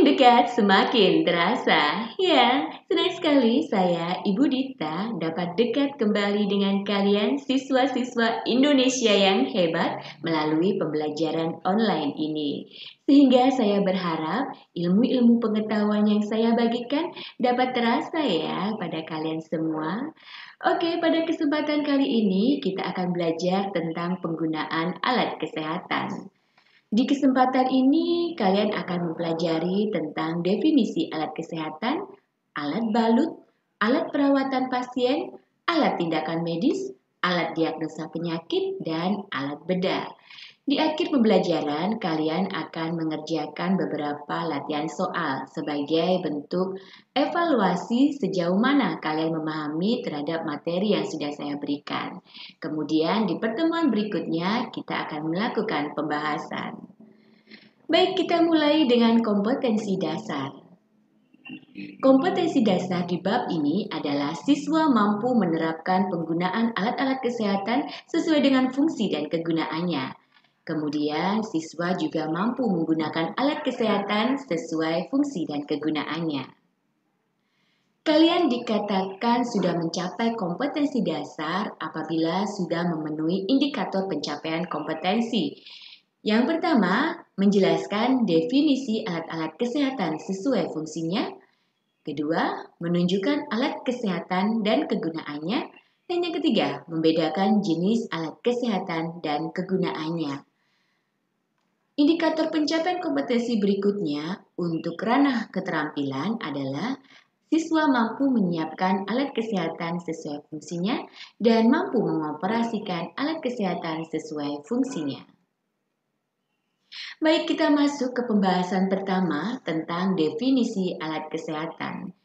Semakin dekat, semakin terasa. Ya, senang sekali saya, Ibu Dita, dapat dekat kembali dengan kalian siswa-siswa Indonesia yang hebat melalui pembelajaran online ini. Sehingga saya berharap ilmu-ilmu pengetahuan yang saya bagikan dapat terasa ya pada kalian semua. Oke, pada kesempatan kali ini kita akan belajar tentang penggunaan alat kesehatan. Di kesempatan ini, kalian akan mempelajari tentang definisi alat kesehatan, alat balut, alat perawatan pasien, alat tindakan medis, alat diagnosa penyakit, dan alat bedah. Di akhir pembelajaran, kalian akan mengerjakan beberapa latihan soal sebagai bentuk evaluasi sejauh mana kalian memahami terhadap materi yang sudah saya berikan. Kemudian di pertemuan berikutnya, kita akan melakukan pembahasan. Baik, kita mulai dengan kompetensi dasar. Kompetensi dasar di bab ini adalah siswa mampu menerapkan penggunaan alat-alat kesehatan sesuai dengan fungsi dan kegunaannya. Kemudian, siswa juga mampu menggunakan alat kesehatan sesuai fungsi dan kegunaannya. Kalian dikatakan sudah mencapai kompetensi dasar apabila sudah memenuhi indikator pencapaian kompetensi. Yang pertama, menjelaskan definisi alat-alat kesehatan sesuai fungsinya. Kedua, menunjukkan alat kesehatan dan kegunaannya. Dan yang ketiga, membedakan jenis alat kesehatan dan kegunaannya. Indikator pencapaian kompetensi berikutnya untuk ranah keterampilan adalah siswa mampu menyiapkan alat kesehatan sesuai fungsinya dan mampu mengoperasikan alat kesehatan sesuai fungsinya. Baik, kita masuk ke pembahasan pertama tentang definisi alat kesehatan.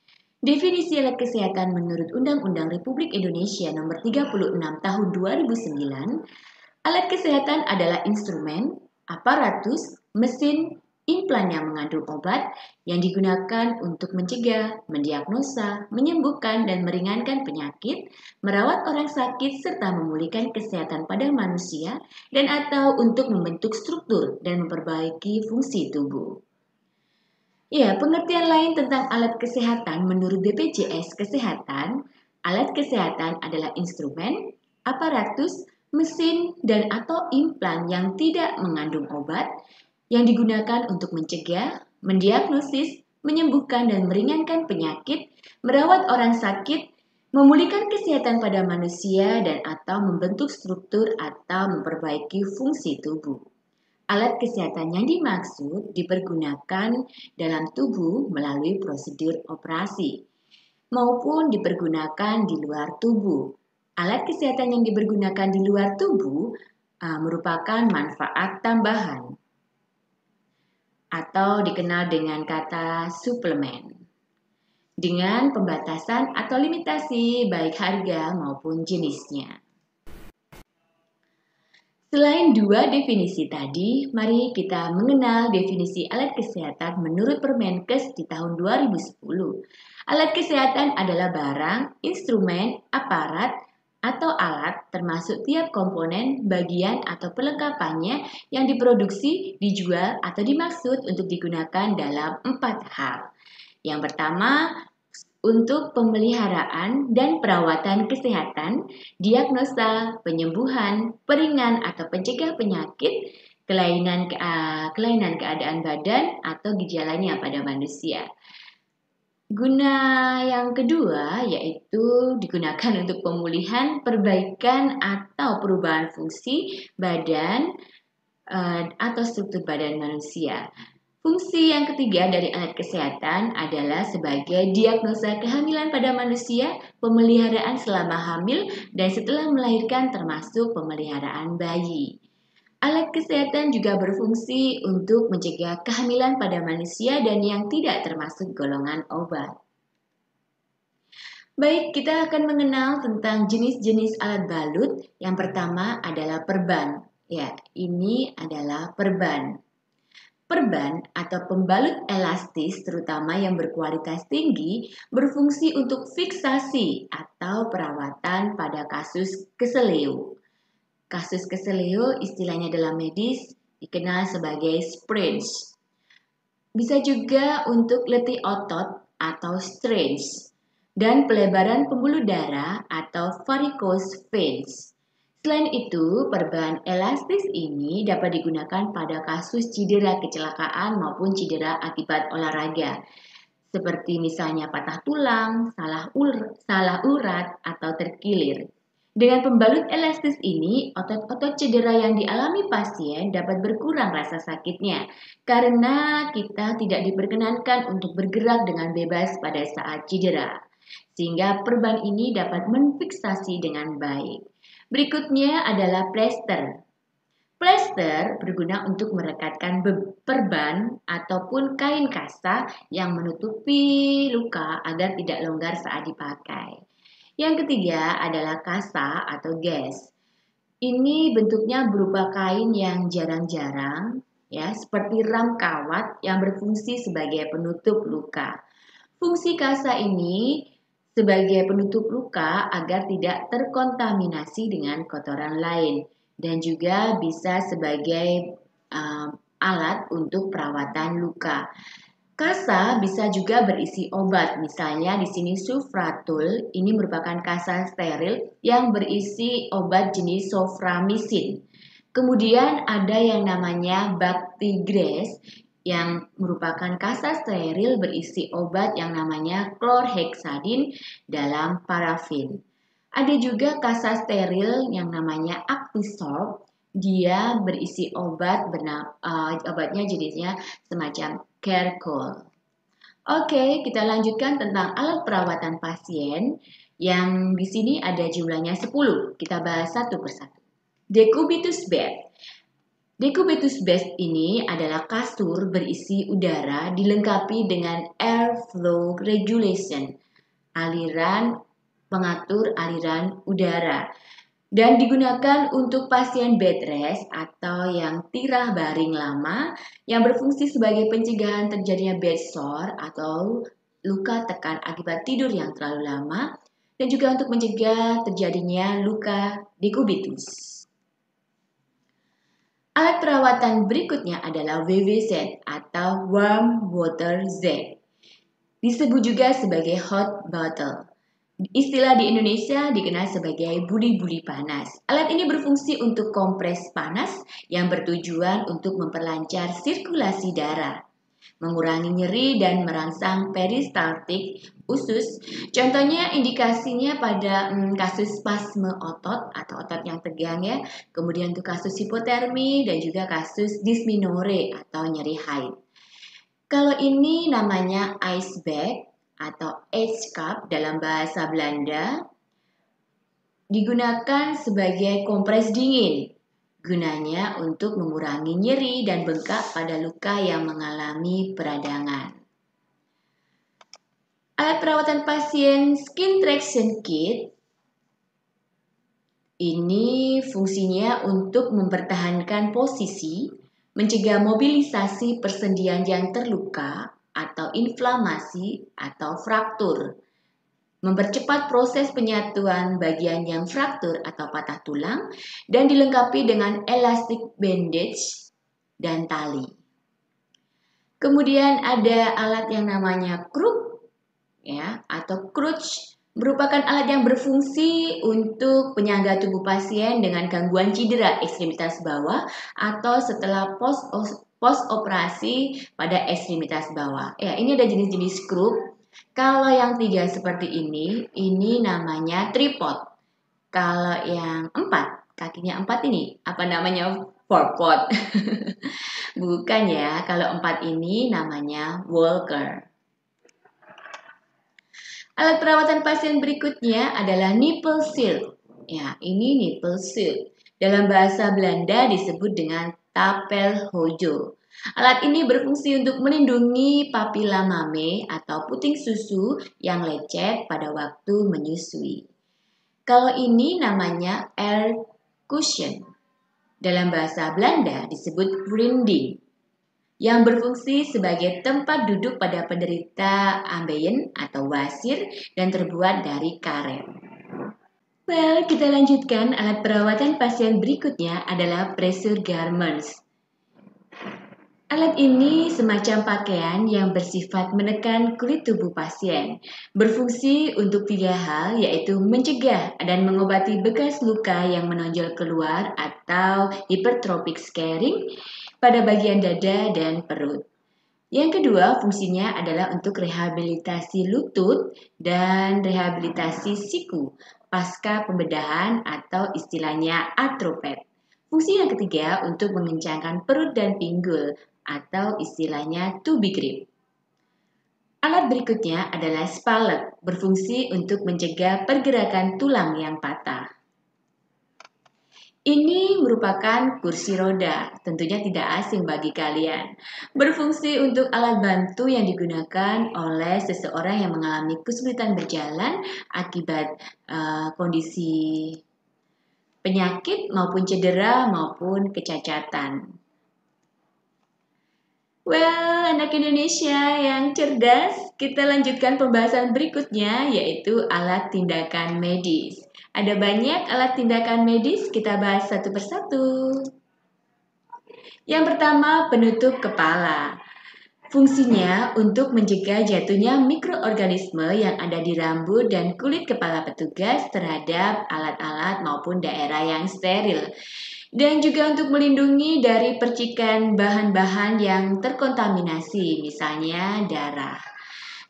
Definisi alat kesehatan menurut Undang-Undang Republik Indonesia Nomor 36 Tahun 2009, alat kesehatan adalah instrumen, aparatus, mesin, implan yang mengandung obat yang digunakan untuk mencegah, mendiagnosa, menyembuhkan dan meringankan penyakit, merawat orang sakit serta memulihkan kesehatan pada manusia dan atau untuk membentuk struktur dan memperbaiki fungsi tubuh. Ya, pengertian lain tentang alat kesehatan menurut BPJS Kesehatan, alat kesehatan adalah instrumen, aparatus, mesin, dan atau implan yang tidak mengandung obat yang digunakan untuk mencegah, mendiagnosis, menyembuhkan dan meringankan penyakit, merawat orang sakit, memulihkan kesehatan pada manusia dan atau membentuk struktur atau memperbaiki fungsi tubuh. Alat kesehatan yang dimaksud dipergunakan dalam tubuh melalui prosedur operasi maupun dipergunakan di luar tubuh. Alat kesehatan yang dipergunakan di luar tubuh merupakan manfaat tambahan atau dikenal dengan kata suplemen dengan pembatasan atau limitasi baik harga maupun jenisnya. Selain dua definisi tadi, mari kita mengenal definisi alat kesehatan menurut Permenkes di tahun 2010. Alat kesehatan adalah barang, instrumen, aparat, atau alat termasuk tiap komponen, bagian, atau perlengkapannya yang diproduksi, dijual, atau dimaksud untuk digunakan dalam 4 hal. Yang pertama, untuk pemeliharaan dan perawatan kesehatan, diagnosa, penyembuhan, peringan atau pencegah penyakit, kelainan keadaan badan atau gejalanya pada manusia. Guna yang kedua yaitu digunakan untuk pemulihan, perbaikan atau perubahan fungsi badan atau struktur badan manusia. Fungsi yang ketiga dari alat kesehatan adalah sebagai diagnosa kehamilan pada manusia, pemeliharaan selama hamil, dan setelah melahirkan termasuk pemeliharaan bayi. Alat kesehatan juga berfungsi untuk mencegah kehamilan pada manusia dan yang tidak termasuk golongan obat. Baik, kita akan mengenal tentang jenis-jenis alat balut. Yang pertama adalah perban. Ya, ini adalah perban. Perban atau pembalut elastis terutama yang berkualitas tinggi berfungsi untuk fiksasi atau perawatan pada kasus keseleo. Kasus keseleo istilahnya dalam medis dikenal sebagai sprains. Bisa juga untuk letih otot atau strains dan pelebaran pembuluh darah atau varicose veins. Selain itu, perban elastis ini dapat digunakan pada kasus cedera kecelakaan maupun cedera akibat olahraga, seperti misalnya patah tulang, salah urat, atau terkilir. Dengan pembalut elastis ini, otot-otot cedera yang dialami pasien dapat berkurang rasa sakitnya karena kita tidak diperkenankan untuk bergerak dengan bebas pada saat cedera. Sehingga perban ini dapat menfiksasi dengan baik. Berikutnya adalah plester. Plester berguna untuk merekatkan perban ataupun kain kasa yang menutupi luka agar tidak longgar saat dipakai. Yang ketiga adalah kasa atau gas. Ini bentuknya berupa kain yang jarang-jarang, ya, seperti ram kawat yang berfungsi sebagai penutup luka. Fungsi kasa ini sebagai penutup luka agar tidak terkontaminasi dengan kotoran lain dan juga bisa sebagai alat untuk perawatan luka. Kasa bisa juga berisi obat, misalnya di sini sufratul, ini merupakan kasa steril yang berisi obat jenis soframycin. Kemudian ada yang namanya Bactigras yang merupakan kasa steril berisi obat yang namanya chlorhexidine dalam parafin. Ada juga kasa steril yang namanya Actisorb, dia berisi obatnya jenisnya semacam Kerkol. Oke, kita lanjutkan tentang alat perawatan pasien yang di sini ada jumlahnya 10. Kita bahas satu persatu. Decubitus bed. Decubitus bed ini adalah kasur berisi udara dilengkapi dengan airflow regulation, pengatur aliran udara. Dan digunakan untuk pasien bed rest atau yang tirah baring lama yang berfungsi sebagai pencegahan terjadinya bed sore atau luka tekan akibat tidur yang terlalu lama dan juga untuk mencegah terjadinya luka dekubitus. Alat perawatan berikutnya adalah WWZ atau Warm Water Z. Disebut juga sebagai hot bottle. Istilah di Indonesia dikenal sebagai buli-buli panas. Alat ini berfungsi untuk kompres panas yang bertujuan untuk memperlancar sirkulasi darah, mengurangi nyeri dan merangsang peristaltik usus. Contohnya indikasinya pada kasus spasme otot atau otot yang tegang ya. Kemudian untuk kasus hipotermi dan juga kasus dysmenorrhea atau nyeri haid. Kalau ini namanya ice bag atau ice cup dalam bahasa Belanda, digunakan sebagai kompres dingin. Gunanya untuk mengurangi nyeri dan bengkak pada luka yang mengalami peradangan. Alat perawatan pasien skin traction kit ini fungsinya untuk mempertahankan posisi, mencegah mobilisasi persendian yang terluka atau inflamasi atau fraktur, mempercepat proses penyatuan bagian yang fraktur atau patah tulang, dan dilengkapi dengan elastic bandage dan tali. Kemudian ada alat yang namanya crook ya, atau crutch, merupakan alat yang berfungsi untuk penyangga tubuh pasien dengan gangguan cedera ekstremitas bawah atau setelah post operasi pada ekstremitas bawah. Ya, ini ada jenis-jenis crook. Kalau yang 3 seperti ini namanya tripod. Kalau yang 4, kakinya 4 ini, apa namanya? Forepod. Bukan ya, kalau 4 ini namanya walker. Alat perawatan pasien berikutnya adalah nipple shield. Ya, ini nipple shield. Dalam bahasa Belanda disebut dengan tapelhojo. Alat ini berfungsi untuk melindungi papila mame atau puting susu yang lecet pada waktu menyusui. Kalau ini namanya air cushion. Dalam bahasa Belanda disebut grinding, yang berfungsi sebagai tempat duduk pada penderita ambeien atau wasir dan terbuat dari karet. Well, kita lanjutkan. Alat perawatan pasien berikutnya adalah pressure garments. Alat ini semacam pakaian yang bersifat menekan kulit tubuh pasien. Berfungsi untuk 3 hal, yaitu mencegah dan mengobati bekas luka yang menonjol keluar atau hypertrophic scarring pada bagian dada dan perut. Yang kedua, fungsinya adalah untuk rehabilitasi lutut dan rehabilitasi siku pasca pembedahan atau istilahnya arthroped. Fungsi yang ketiga untuk mengencangkan perut dan pinggul atau istilahnya to be grip. Alat berikutnya adalah spalet, berfungsi untuk mencegah pergerakan tulang yang patah. Ini merupakan kursi roda, tentunya tidak asing bagi kalian. Berfungsi untuk alat bantu yang digunakan oleh seseorang yang mengalami kesulitan berjalan akibat kondisi penyakit maupun cedera maupun kecacatan. Well, anak Indonesia yang cerdas, kita lanjutkan pembahasan berikutnya yaitu alat tindakan medis. Ada banyak alat tindakan medis, kita bahas satu persatu. Yang pertama, penutup kepala. Fungsinya untuk mencegah jatuhnya mikroorganisme yang ada di rambut dan kulit kepala petugas terhadap alat-alat maupun daerah yang steril. Dan juga untuk melindungi dari percikan bahan-bahan yang terkontaminasi, misalnya darah.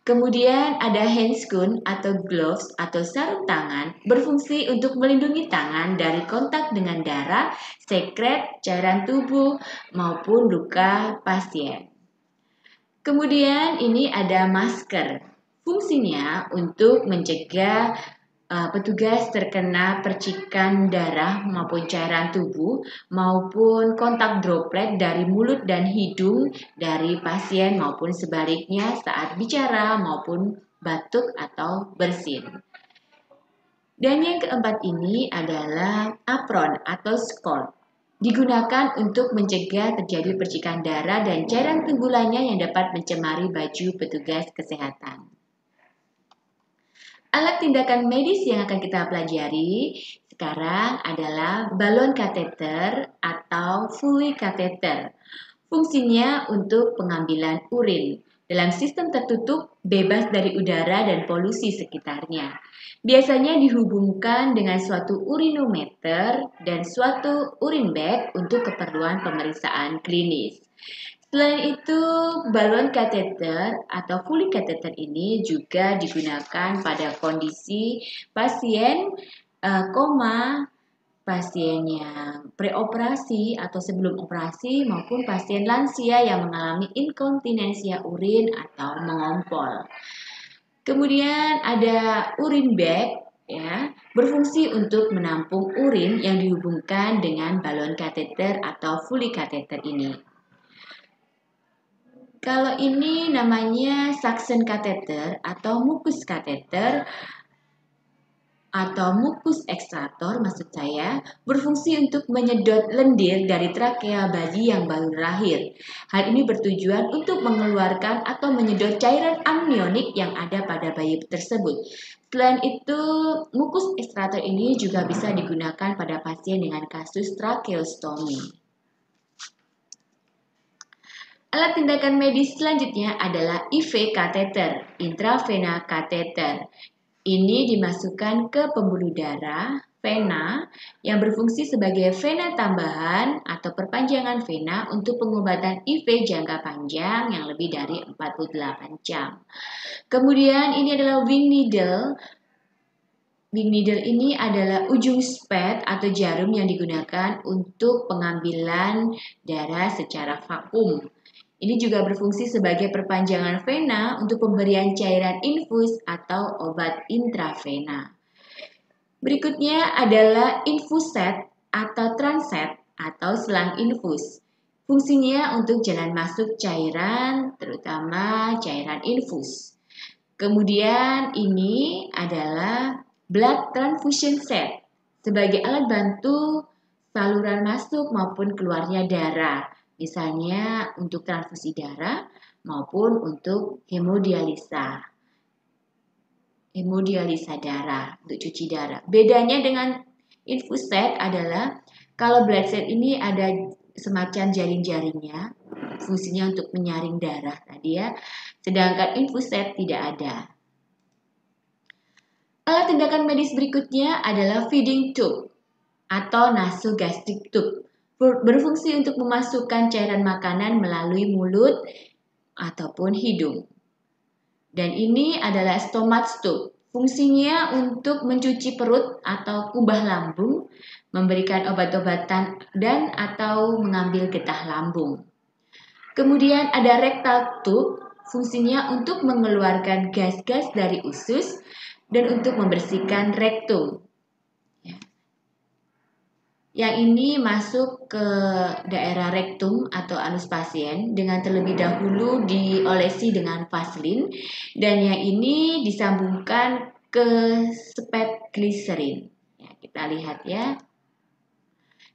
Kemudian ada handscoon atau gloves atau sarung tangan berfungsi untuk melindungi tangan dari kontak dengan darah, sekret, cairan tubuh, maupun luka pasien. Kemudian ini ada masker. Fungsinya untuk mencegah petugas terkena percikan darah maupun cairan tubuh maupun kontak droplet dari mulut dan hidung dari pasien maupun sebaliknya saat bicara maupun batuk atau bersin. Dan yang keempat ini adalah apron atau skort. Digunakan untuk mencegah terjadi percikan darah dan cairan tubuh lainnya yang dapat mencemari baju petugas kesehatan. Alat tindakan medis yang akan kita pelajari sekarang adalah balon kateter atau Foley kateter. Fungsinya untuk pengambilan urin dalam sistem tertutup bebas dari udara dan polusi sekitarnya. Biasanya dihubungkan dengan suatu urinometer dan suatu urin bag untuk keperluan pemeriksaan klinis. Selain itu, balon kateter atau Foley kateter ini juga digunakan pada kondisi pasien koma, pasien yang preoperasi atau sebelum operasi maupun pasien lansia yang mengalami inkontinensia urin atau mengompol. Kemudian ada urin bag ya, berfungsi untuk menampung urin yang dihubungkan dengan balon kateter atau Foley kateter ini. Kalau ini namanya suction catheter atau mucus catheter atau mucus extractor maksud saya, berfungsi untuk menyedot lendir dari trakea bayi yang baru lahir. Hal ini bertujuan untuk mengeluarkan atau menyedot cairan amnionik yang ada pada bayi tersebut. Selain itu, mucus extractor ini juga bisa digunakan pada pasien dengan kasus tracheostomy. Alat tindakan medis selanjutnya adalah IV kateter, intravena kateter. Ini dimasukkan ke pembuluh darah, vena, yang berfungsi sebagai vena tambahan atau perpanjangan vena untuk pengobatan IV jangka panjang yang lebih dari 48 jam. Kemudian ini adalah wing needle. Wing needle ini adalah ujung spet atau jarum yang digunakan untuk pengambilan darah secara vakum. Ini juga berfungsi sebagai perpanjangan vena untuk pemberian cairan infus atau obat intravena. Berikutnya adalah infuset atau transet atau selang infus. Fungsinya untuk jalan masuk cairan, terutama cairan infus. Kemudian ini adalah blood transfusion set sebagai alat bantu saluran masuk maupun keluarnya darah. Misalnya untuk transfusi darah maupun untuk hemodialisa darah, untuk cuci darah. Bedanya dengan infus set adalah kalau blood set ini ada semacam jaring-jaringnya, fungsinya untuk menyaring darah tadi ya. Sedangkan infuset tidak ada. Alat tindakan medis berikutnya adalah feeding tube atau nasogastric tube. Berfungsi untuk memasukkan cairan makanan melalui mulut ataupun hidung. Dan ini adalah stomach tube. Fungsinya untuk mencuci perut atau kubah lambung, memberikan obat-obatan dan atau mengambil getah lambung. Kemudian ada rectal tube, fungsinya untuk mengeluarkan gas-gas dari usus dan untuk membersihkan rektum. Yang ini masuk ke daerah rektum atau anus pasien dengan terlebih dahulu diolesi dengan vaselin dan yang ini disambungkan ke spet gliserin. Ya, kita lihat ya.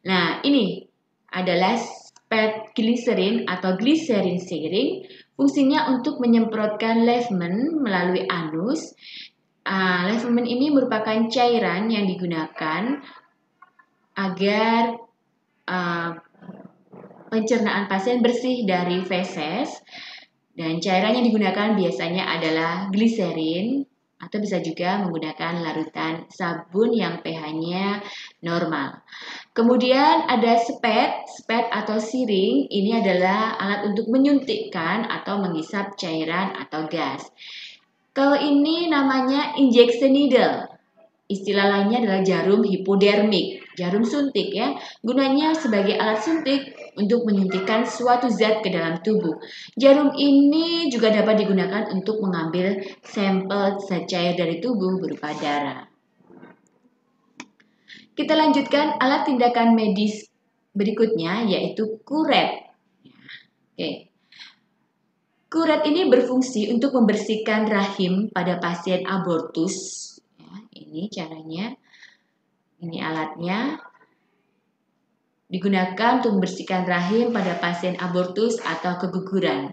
Nah, ini adalah spet gliserin atau glycerin syringe. Fungsinya untuk menyemprotkan lavement melalui anus. Lavement ini merupakan cairan yang digunakan agar pencernaan pasien bersih dari feses, dan cairan yang digunakan biasanya adalah gliserin atau bisa juga menggunakan larutan sabun yang pH-nya normal. Kemudian ada spet atau siring, ini adalah alat untuk menyuntikkan atau menghisap cairan atau gas. Kalau ini namanya injection needle. Istilah lainnya adalah jarum hipodermik, jarum suntik ya. Gunanya sebagai alat suntik untuk menyuntikkan suatu zat ke dalam tubuh. Jarum ini juga dapat digunakan untuk mengambil sampel zat cair dari tubuh berupa darah. Kita lanjutkan alat tindakan medis berikutnya yaitu kuret. Oke. Kuret ini berfungsi untuk membersihkan rahim pada pasien abortus. Ini caranya, ini alatnya digunakan untuk membersihkan rahim pada pasien abortus atau keguguran.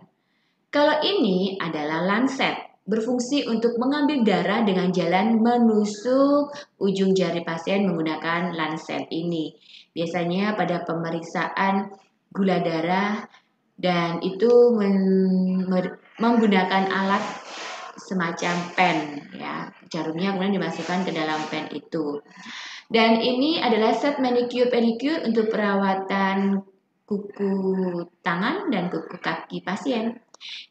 Kalau ini adalah lancet, berfungsi untuk mengambil darah dengan jalan menusuk ujung jari pasien menggunakan lancet ini. Biasanya pada pemeriksaan gula darah dan itu menggunakan alat semacam pen ya, jarumnya kemudian dimasukkan ke dalam pen itu. Dan ini adalah set manicure pedicure untuk perawatan kuku tangan dan kuku kaki pasien.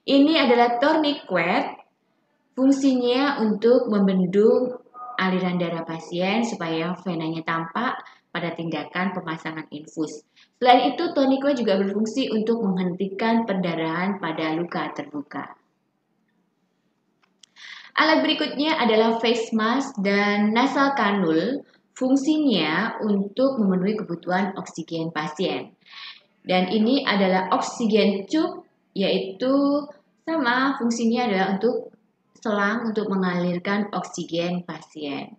Ini adalah tourniquet, fungsinya untuk membendung aliran darah pasien supaya venanya tampak pada tindakan pemasangan infus. Selain itu, tourniquet juga berfungsi untuk menghentikan perdarahan pada luka terbuka. Alat berikutnya adalah face mask dan nasal cannula, fungsinya untuk memenuhi kebutuhan oksigen pasien. Dan ini adalah oksigen tube, yaitu sama fungsinya adalah untuk selang untuk mengalirkan oksigen pasien.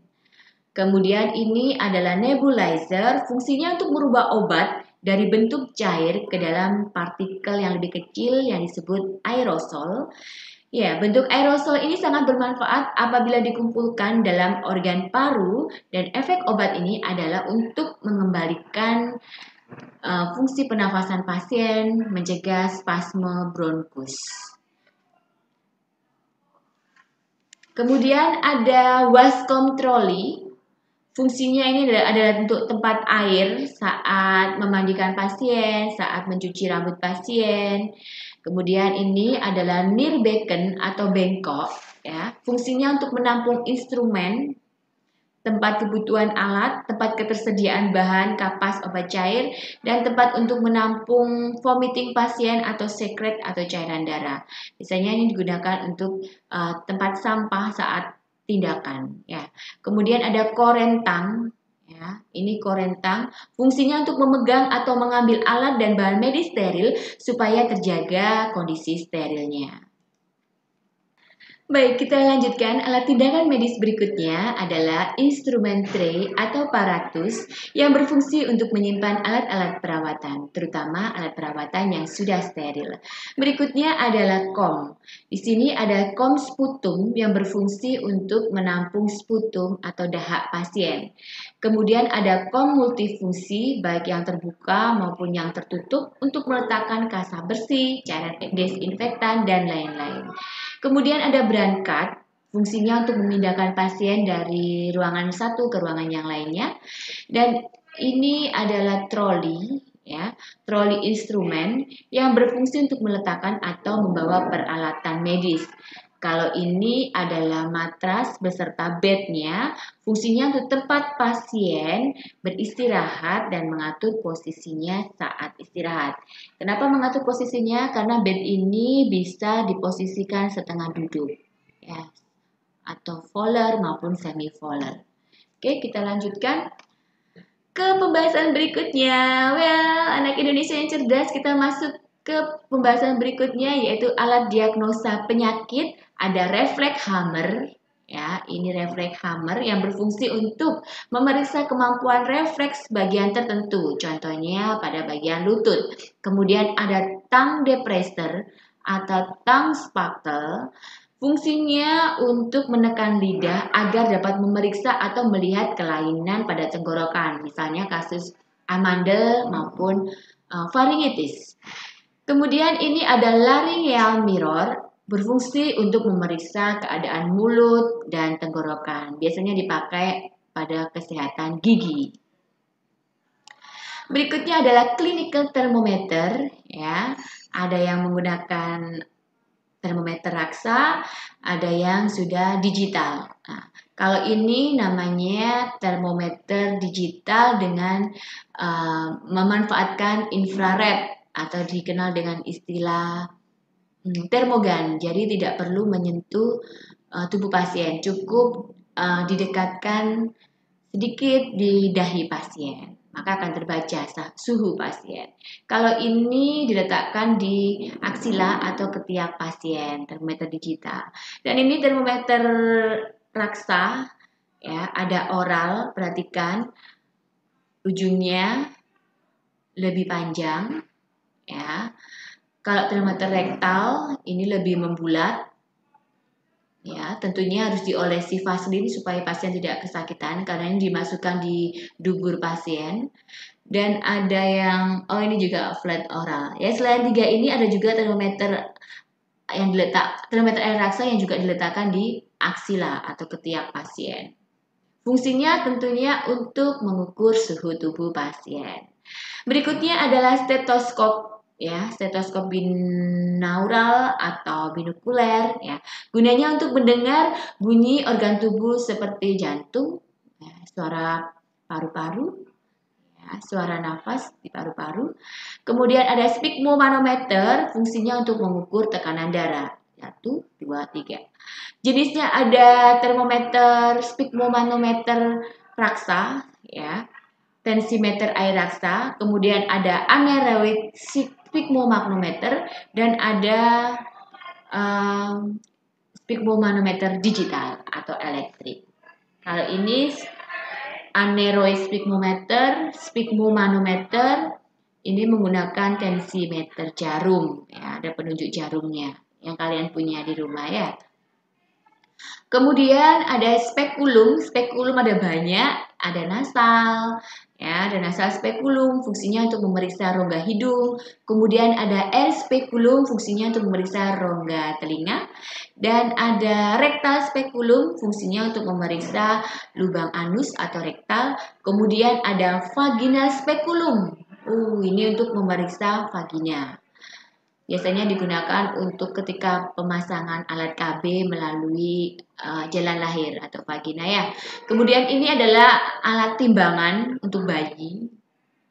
Kemudian ini adalah nebulizer, fungsinya untuk merubah obat dari bentuk cair ke dalam partikel yang lebih kecil yang disebut aerosol. Ya, bentuk aerosol ini sangat bermanfaat apabila dikumpulkan dalam organ paru dan efek obat ini adalah untuk mengembalikan fungsi pernafasan pasien, mencegah spasme bronkus. Kemudian ada wascom trolley. Fungsinya ini adalah untuk tempat air saat memandikan pasien, saat mencuci rambut pasien. Kemudian ini adalah near beacon atau bengkok, ya. Fungsinya untuk menampung instrumen, tempat kebutuhan alat, tempat ketersediaan bahan kapas obat cair, dan tempat untuk menampung vomiting pasien atau sekret atau cairan darah. Biasanya ini digunakan untuk tempat sampah saat tindakan. Ya. Kemudian ada korentang. Ya, ini korentang, fungsinya untuk memegang atau mengambil alat dan bahan medis steril supaya terjaga kondisi sterilnya. Baik, kita lanjutkan. Alat tindakan medis berikutnya adalah instrumen tray atau paratus yang berfungsi untuk menyimpan alat-alat perawatan, terutama alat perawatan yang sudah steril. Berikutnya adalah kom. Di sini ada kom sputum yang berfungsi untuk menampung sputum atau dahak pasien. Kemudian ada kom multifungsi baik yang terbuka maupun yang tertutup untuk meletakkan kasa bersih, cairan desinfektan, dan lain-lain. Kemudian ada berangkat, fungsinya untuk memindahkan pasien dari ruangan satu ke ruangan yang lainnya. Dan ini adalah troli, ya, troli instrumen yang berfungsi untuk meletakkan atau membawa peralatan medis. Kalau ini adalah matras beserta bednya, fungsinya untuk tempat pasien beristirahat dan mengatur posisinya saat istirahat. Kenapa mengatur posisinya? Karena bed ini bisa diposisikan setengah duduk, ya, atau voller maupun semi voller. Oke, kita lanjutkan ke pembahasan berikutnya. Well, anak Indonesia yang cerdas, kita masuk ke pembahasan berikutnya yaitu alat diagnosa penyakit. Ada refleks hammer, ya, ini refleks hammer yang berfungsi untuk memeriksa kemampuan refleks bagian tertentu, contohnya pada bagian lutut. Kemudian ada tongue depressor atau tongue spackle. Fungsinya untuk menekan lidah agar dapat memeriksa atau melihat kelainan pada tenggorokan, misalnya kasus amandel maupun faringitis. Kemudian ini ada laryngeal mirror, berfungsi untuk memeriksa keadaan mulut dan tenggorokan. Biasanya dipakai pada kesehatan gigi. Berikutnya adalah clinical thermometer, ya. Ada yang menggunakan termometer raksa, ada yang sudah digital. Nah, kalau ini namanya termometer digital dengan memanfaatkan infrared atau dikenal dengan istilah termogan. Jadi tidak perlu menyentuh tubuh pasien, cukup didekatkan sedikit di dahi pasien, maka akan terbaca suhu pasien. Kalau ini diletakkan di aksila atau ketiak pasien, termometer digital. Dan ini termometer raksa, ya, ada oral, perhatikan ujungnya lebih panjang, ya. Kalau termometer rektal ini lebih membulat, ya, tentunya harus diolesi Vaseline supaya pasien tidak kesakitan karena ini dimasukkan di dubur pasien. Dan ada yang, ini juga flat oral. Ya, selain tiga ini ada juga termometer termometer air raksa yang juga diletakkan di aksila atau ketiak pasien. Fungsinya tentunya untuk mengukur suhu tubuh pasien. Berikutnya adalah stetoskop, ya, stetoskop binaural atau binokuler, ya. Gunanya untuk mendengar bunyi organ tubuh seperti jantung, ya, suara paru-paru, ya, suara nafas di paru-paru. Kemudian ada sphygmomanometer, fungsinya untuk mengukur tekanan darah. 1, 2, 3. Jenisnya ada termometer sphygmomanometer raksa, ya, tensimeter air raksa, kemudian ada aneroid sphygmomanometer, dan ada sphygmomanometer digital atau elektrik. Kalau ini aneroid sphygmomanometer ini menggunakan tensimeter jarum, ya, ada penunjuk jarumnya yang kalian punya di rumah, ya. Kemudian ada spekulum, spekulum ada banyak, ada nasal, ya, ada nasal spekulum, fungsinya untuk memeriksa rongga hidung. Kemudian ada air spekulum, fungsinya untuk memeriksa rongga telinga. Dan ada rektal spekulum, fungsinya untuk memeriksa lubang anus atau rektal. Kemudian ada vaginal spekulum, ini untuk memeriksa vagina. Biasanya digunakan untuk ketika pemasangan alat KB melalui jalan lahir atau vagina, ya. Kemudian ini adalah alat timbangan untuk bayi,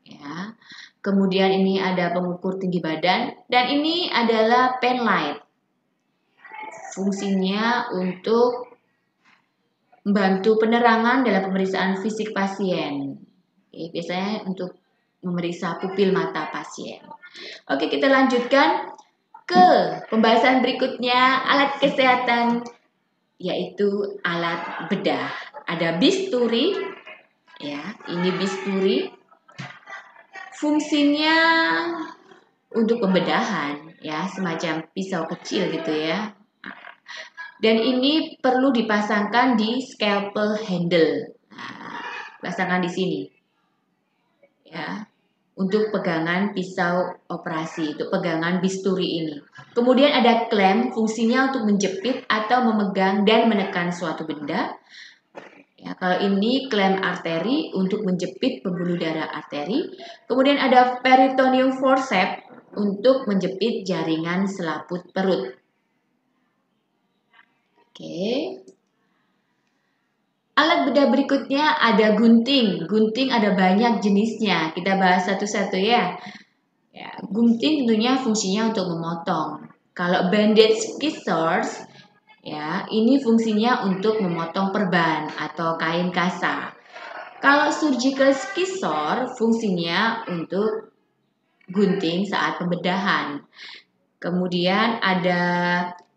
ya. Kemudian ini ada pengukur tinggi badan dan ini adalah pen light. Fungsinya untuk membantu penerangan dalam pemeriksaan fisik pasien. Oke, biasanya untuk memeriksa pupil mata pasien. Oke, kita lanjutkan ke pembahasan berikutnya, alat kesehatan, yaitu alat bedah. Ada bisturi, ya, ini bisturi. Fungsinya untuk pembedahan, ya, semacam pisau kecil gitu, ya. Dan ini perlu dipasangkan di scalpel handle. Nah, Pasangkan di sini. Ya. Untuk pegangan pisau operasi, untuk pegangan bisturi ini. Kemudian ada klem, fungsinya untuk menjepit atau memegang dan menekan suatu benda. Ya, kalau ini klem arteri untuk menjepit pembuluh darah arteri. Kemudian ada peritoneum forceps untuk menjepit jaringan selaput perut. Oke. Alat bedah berikutnya ada gunting. Gunting ada banyak jenisnya. Kita bahas satu-satu ya. Ya, gunting tentunya fungsinya untuk memotong. Kalau bandage scissors, ya, ini fungsinya untuk memotong perban atau kain kasa. Kalau surgical scissors, fungsinya untuk gunting saat pembedahan. Kemudian ada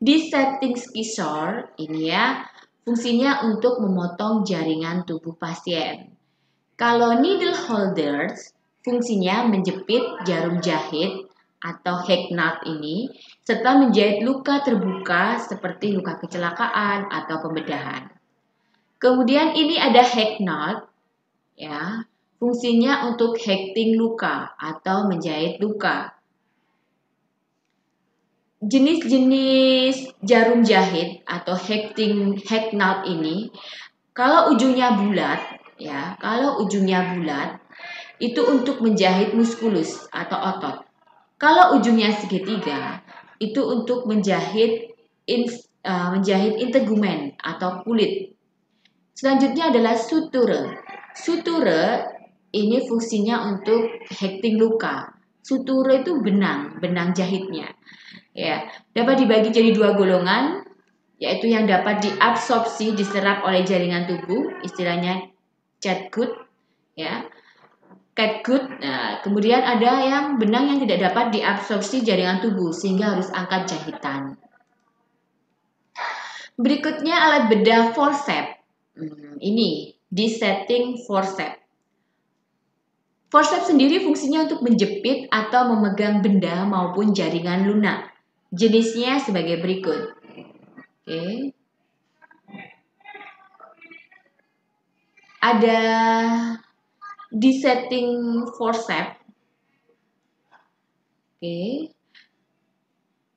dissecting scissors, ini ya, fungsinya untuk memotong jaringan tubuh pasien. Kalau needle holders, fungsinya menjepit jarum jahit atau hacknut ini serta menjahit luka terbuka seperti luka kecelakaan atau pembedahan. Kemudian ini ada hacknut, ya, fungsinya untuk hacking luka atau menjahit luka. Jenis-jenis jarum jahit atau hacknut ini, kalau ujungnya bulat, ya, kalau ujungnya bulat itu untuk menjahit muskulus atau otot. Kalau ujungnya segitiga itu untuk menjahit integumen atau kulit. Selanjutnya adalah suture. Suture ini fungsinya untuk hacking luka. Suture itu benang jahitnya. Ya, dapat dibagi jadi dua golongan, yaitu yang dapat diabsorpsi diserap oleh jaringan tubuh, istilahnya catgut, ya. Catgut. Nah, kemudian ada yang benang yang tidak dapat diabsorpsi jaringan tubuh sehingga harus angkat jahitan. Berikutnya alat bedah forceps. Ini dissecting forceps. Forceps sendiri fungsinya untuk menjepit atau memegang benda maupun jaringan lunak. Jenisnya sebagai berikut. Oke. Ada dissecting forceps. Oke.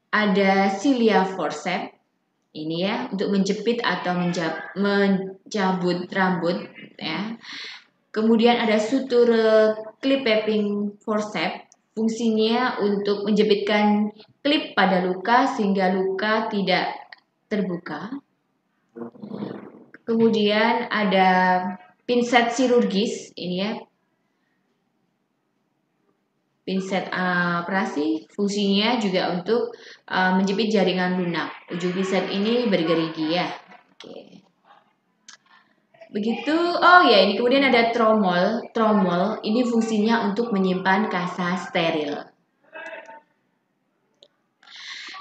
Ada cilia forceps. Ini ya, untuk menjepit atau mencabut rambut ya. Kemudian ada suture clipping forceps. Fungsinya untuk menjepitkan klip pada luka sehingga luka tidak terbuka. Kemudian ada pinset chirurgis, ini ya. Pinset operasi, fungsinya juga untuk menjepit jaringan lunak. Ujung pinset ini bergerigi ya. Oke. Begitu. Oh ya, ini kemudian ada tromol. Tromol ini fungsinya untuk menyimpan kasa steril.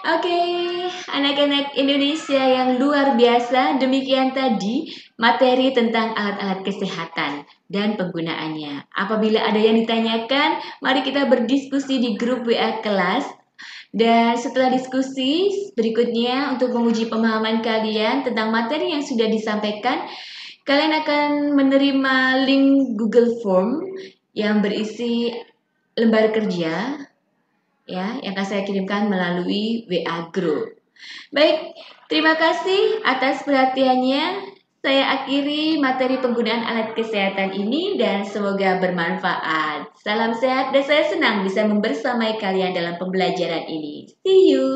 Oke, anak-anak Indonesia yang luar biasa, demikian tadi materi tentang alat-alat kesehatan dan penggunaannya. Apabila ada yang ditanyakan, mari kita berdiskusi di grup WA kelas. Dan setelah diskusi berikutnya untuk menguji pemahaman kalian tentang materi yang sudah disampaikan, kalian akan menerima link Google Form yang berisi lembar kerja ya, yang akan saya kirimkan melalui WA Group. Baik, terima kasih atas perhatiannya. Saya akhiri materi penggunaan alat kesehatan ini dan semoga bermanfaat. Salam sehat dan saya senang bisa membersamai kalian dalam pembelajaran ini. See you.